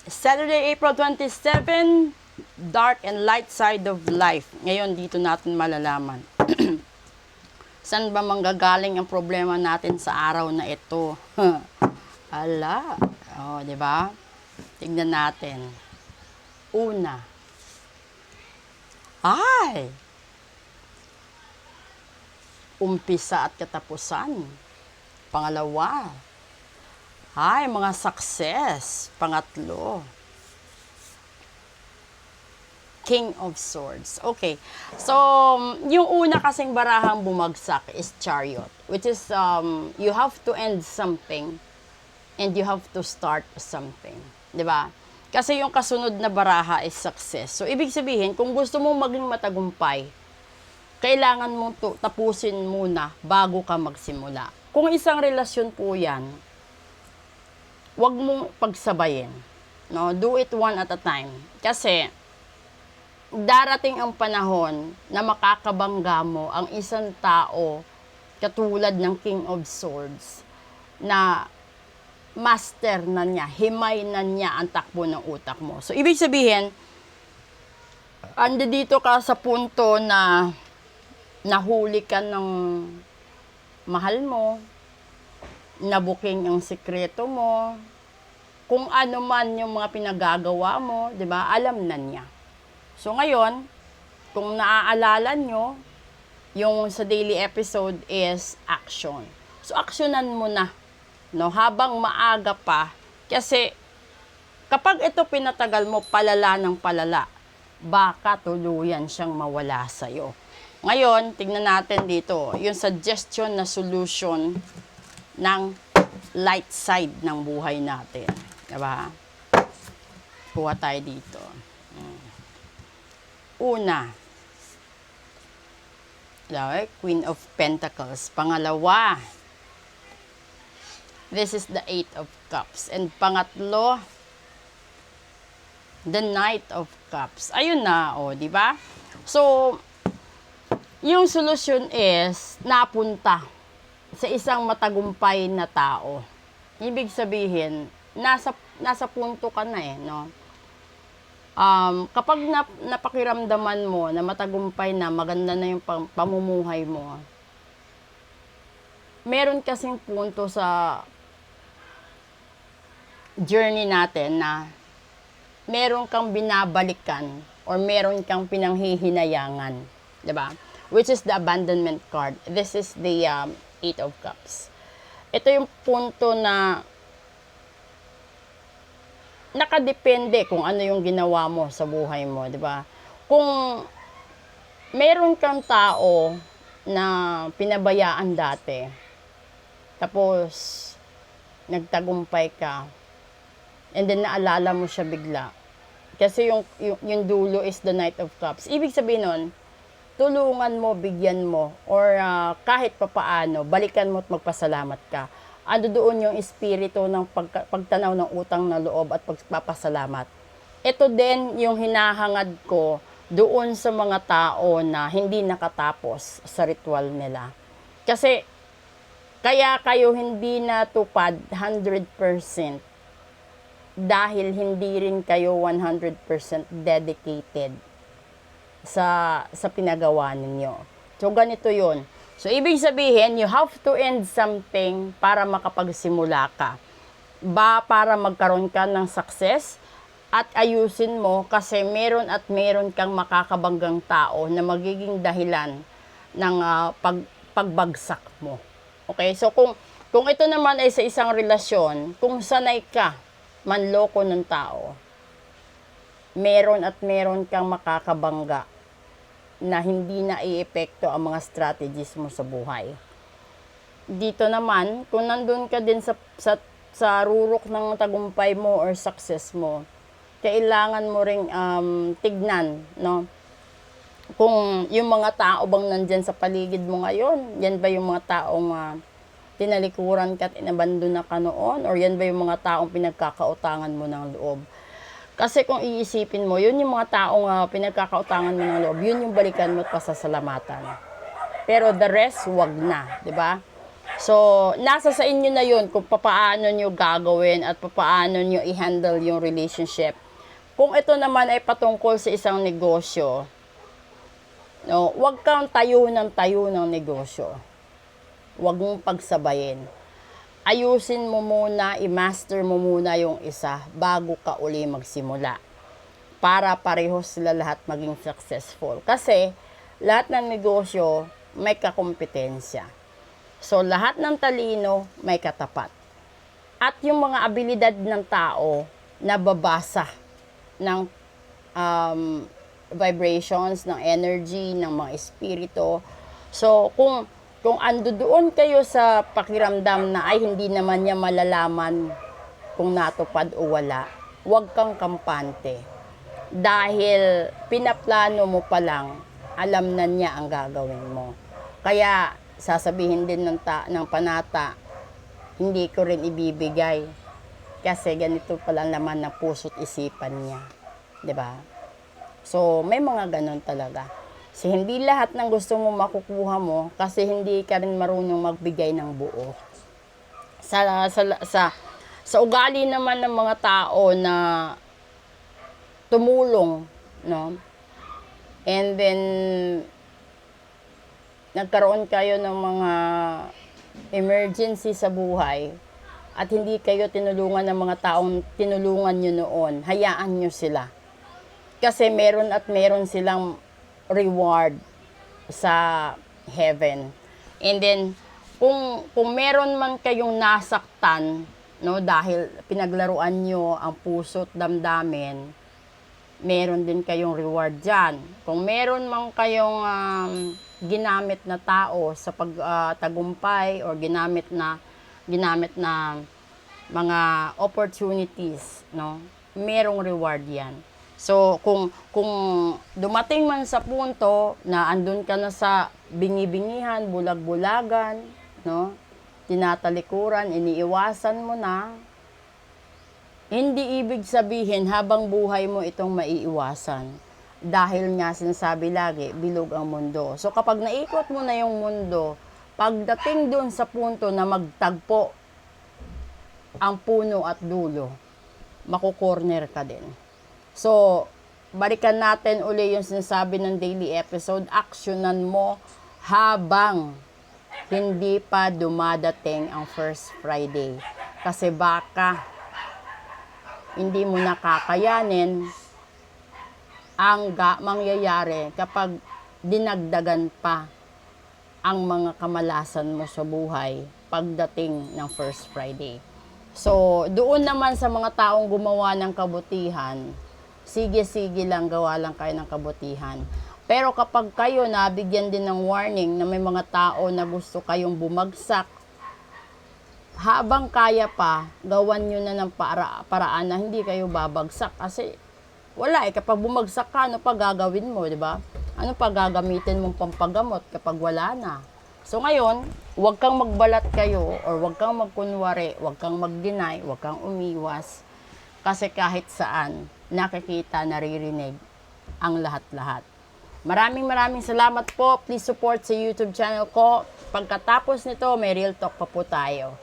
Saturday, April 27, dark and light side of life. Ngayon, dito natin malalaman. Saan ba manggagaling ang problema natin sa araw na ito? Ala. Oh, di ba? Tignan natin. Una. Ay. Umpisa at katapusan. Pangalawa. Ay, mga success. Pangatlo. King of Swords. Okay. So, yung una kasing barahang bumagsak is Chariot. Which is, you have to end something and you have to start something. Diba? Kasi yung kasunod na baraha is success. So, ibig sabihin, kung gusto mong maging matagumpay, kailangan mong tapusin muna bago ka magsimula. Kung isang relasyon po yan, wag mong pagsabayin. No? Do it one at a time. Kasi, darating ang panahon na makakabangga mo ang isang tao katulad ng King of Swords na master na niya, himay na niya ang takbo ng utak mo. So, ibig sabihin, andi dito ka sa punto na nahuli ka ng mahal mo, nabuking ang sikreto mo, kung ano man yung mga pinagagawa mo, di ba, alam na niya. So ngayon, kung naaalala nyo, yung sa daily episode is action. So aksyonan mo na, no, habang maaga pa, kasi kapag ito pinatagal mo palala ng palala, baka tuluyan siyang mawala sa'yo. Ngayon, tignan natin dito, yung suggestion na solution ng light side ng buhay natin. Diba? Kuha tayo dito. Una, Queen of Pentacles. Pangalawa, this is the Eight of Cups. And pangatlo, the Knight of Cups. Ayun na, di ba? So, yung solution is napunta sa isang matagumpay na tao. Ibig sabihin, nasa punto ka na no? Kapag napakiramdaman mo na matagumpay na, maganda na yung pamumuhay mo, meron kasing punto sa journey natin na meron kang binabalikan or meron kang pinanghihinayangan. Diba? Which is the abandonment card. This is the Eight of Cups. Ito yung punto na nakadepende kung ano yung ginawa mo sa buhay mo, di ba? Kung meron kang tao na pinabayaan dati, tapos nagtagumpay ka, and then naalala mo siya bigla, kasi yung dulo is the Knight of Cups. Ibig sabihin nun, tulungan mo, bigyan mo, or kahit papaano, balikan mo at magpasalamat ka. Ando doon yung espiritu ng pagtanaw ng utang na loob at pagpapasalamat. Ito din yung hinahangad ko doon sa mga tao na hindi nakatapos sa ritual nila. Kasi, kaya kayo hindi natupad 100% dahil hindi rin kayo 100% dedicated sa pinagawa ninyo. So, ganito yun. So, ibig sabihin, you have to end something para makapagsimula ka. Para magkaroon ka ng success at ayusin mo kasi meron at meron kang makakabanggang tao na magiging dahilan ng pagbagsak mo. Okay? So, kung ito naman ay sa isang relasyon, kung sanay ka manloko ng tao, meron at meron kang makakabangga na hindi na i-epekto ang mga strategies mo sa buhay. Dito naman, kung nandun ka din sa rurok ng tagumpay mo or success mo, kailangan mo ring tignan, no? Kung yung mga tao bang nandyan sa paligid mo ngayon, yan ba yung mga taong tinalikuran ka at inabandona ka noon, or yan ba yung mga taong pinagkakautangan mo ng loob? Kasi kung iisipin mo, yun yung mga taong pinagkakautangan mo ng loob, yun yung balikan mo at pasasalamatan. Pero the rest, wag na, di ba? So, nasa sa inyo na yun kung paano nyo gagawin at paano nyo i-handle yung relationship. Kung ito naman ay patungkol sa isang negosyo, no, huwag kang tayo ng negosyo. Huwag mong pagsabayin. Ayusin mo muna, i-master mo muna yung isa bago ka uli magsimula. Para pareho sila lahat maging successful. Kasi, lahat ng negosyo may kakompetensya. So, lahat ng talino may katapat. At yung mga abilidad ng tao na babasa ng vibrations, ng energy, ng mga espiritu. So, kung ando doon kayo sa pakiramdam na ay hindi naman niya malalaman kung natupad o wala, huwag kang kampante. Dahil pinaplano mo pa lang, alam na niya ang gagawin mo. Kaya, sasabihin din ng panata, hindi ko rin ibibigay kasi ganito pala naman na puso't isipan niya. 'Di ba? So, may mga ganun talaga. Kasi hindi lahat ng gusto mo makukuha mo kasi hindi ka rin marunong magbigay ng buo. Sa ugali naman ng mga tao na tumulong, no? And then nagkaroon kayo ng mga emergency sa buhay at hindi kayo tinulungan ng mga taong tinulungan nyo noon, hayaan nyo sila. Kasi meron at meron silang reward sa heaven. And then, kung meron man kayong nasaktan, no, dahil pinaglaruan nyo ang puso't damdamin, meron din kayong reward dyan. Kung meron man kayong ginamit na tao sa pagtagumpay or ginamit na mga opportunities, no, merong reward yan. So, kung dumating man sa punto na andun ka na sa bingi-bingihan, bulag-bulagan, no, tinatalikuran, iniiwasan mo na, hindi ibig sabihin habang buhay mo itong maiiwasan. Dahil nga sinasabi lagi, bilog ang mundo. So kapag naikot mo na yung mundo, pagdating doon sa punto na magtagpo ang puno at dulo, makukorner ka din. So, balikan natin uli yung sinasabi ng daily episode, aksyonan mo habang hindi pa dumadating ang first Friday. Kasi baka hindi mo nakakayanin ang mangyayari kapag dinagdagan pa ang mga kamalasan mo sa buhay pagdating ng first Friday. So, doon naman sa mga taong gumawa ng kabutihan, sige-sige lang, gawa lang kayo ng kabutihan. Pero kapag kayo nabigyan din ng warning na may mga tao na gusto kayong bumagsak, habang kaya pa, gawan nyo na ng paraan na hindi kayo babagsak. Kasi wala kapag bumagsak ka, ano pa gagawin mo, di ba? Ano pa gagamitin mong pampagamot kapag wala na? So ngayon, huwag kang magbalat kayo or huwag kang magkunwari, huwag kang mag-deny, huwag kang umiwas. Kasi kahit saan, nakikita, naririnig ang lahat-lahat. Maraming salamat po. Please support sa YouTube channel ko. Pagkatapos nito, may real talk pa po tayo.